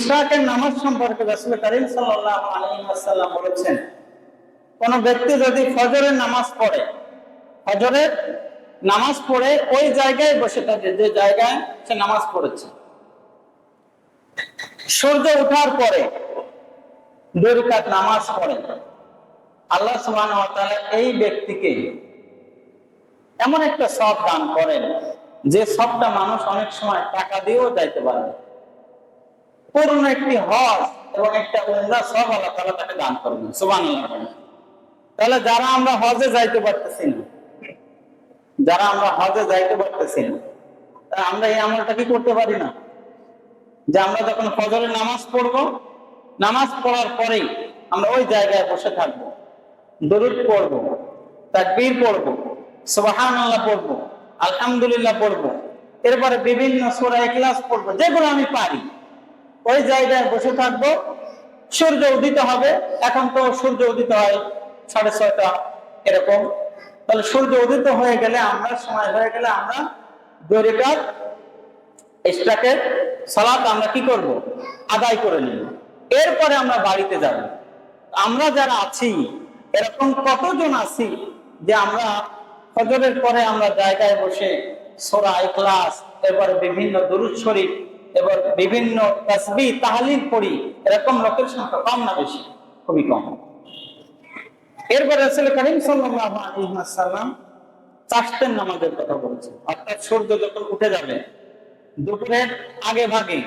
ইশরাকের নামাজ সম্পর্কে রাসূল কারীম সাল্লাল্লাহু আলাইহি ওয়াসাল্লাম বলেছেন, কোন ব্যক্তি যদি ফজরের নামাজ পড়ে, ফজরের নামাজ পড়ে ওই জায়গায় বসে থাকে যে জায়গায় সে নামাজ পড়েছে, সূর্য ওঠার পরে 2 রাকাত নামাজ পড়ে, আল্লাহ সুবহানাহু ওয়া তাআলা এই ব্যক্তিকে এমন একটা সওয়াব দান করেন যে সবটা মানুষ অনেক সময় টাকা দিয়েও যাইতে পারে। পূর্ণ একটি হজ এবং একটা উমরা সব আল্লাহ তাআলা তাকে দান করবেন। সুবহানাল্লাহ। তাহলে যারা আমরা হজে যাইতে পারতেছি না, আমরা এই আমলটা কি করতে পারি না? যে আমরা যখন ফজরের নামাজ পড়বো, নামাজ পড়ার পরেই আমরা ওই জায়গায় বসে থাকবো, দরুদ পড়বো, তাকবীর পড়বো, সুবহানাল্লাহ পড়বো, আলহামদুলিল্লাহ পড়বো, এরপরে বিভিন্ন সূরা ইখলাস পড়বো, যেগুলো আমি পারি। ওই জায়গায় বসে থাকবো, সূর্য উদিত হবে। এখন তো সূর্য উদিত হয় 6:30 এরকম। তাহলে সূর্য উদিত হয়ে গেলে, সময় হয়ে গেলে আমরা 2 রাকাত ইশরাকের সালাত আমরা কি করব? আদায় করে নিব। এরপরে আমরা বাড়িতে যাব। আমরা যারা আছি, এরকম কতজন আছি যে আমরা ফজরের পরে আমরা জায়গায় বসে সূরা ইখলাস, এরপরে বিভিন্ন দুরূদ শরীফ, এবার বিভিন্ন তাসবিহ তাহলিল পড়ি? এরকম লোকের সংখ্যা কম না বেশি? খুবই কম। এরপর রাসূল কারীম সাল্লাল্লাহু আলাইহি ওয়াসাল্লাম চাশতের নামাজের কথা বলেছেন, অর্থাৎ সূর্য যখন উঠে যাবে দুপুরের আগে ভাগে,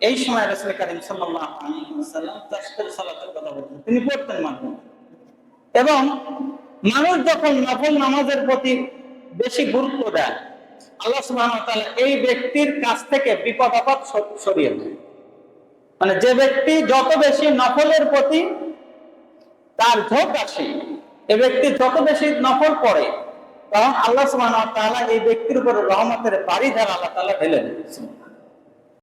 এই সময় রাসূল কারীম সাল্লাল্লাহু আলাইহি ওয়াসাল্লাম চাশতের সালাতের কথা বলেছেন, তিনি পড়তেন মাঝে। এবং মানুষ যখন নফল নামাজের প্রতি বেশি গুরুত্ব দেয়, আল্লাহ সুবহানাহু ওয়া তাআলা এই ব্যক্তির কাছ থেকে বিপদ আপদ সরিয়ে দেয়। মানে যে ব্যক্তি যত বেশি নফলের প্রতি তার ঝোঁক আসে, এই ব্যক্তি যত বেশি নফল পড়ে, তখন আল্লাহ সুবহানাহু ওয়া তাআলা এই ব্যক্তির উপরে রহমতের বাড়িধারা আল্লাহ তাআলা ঢেলে দিচ্ছেন।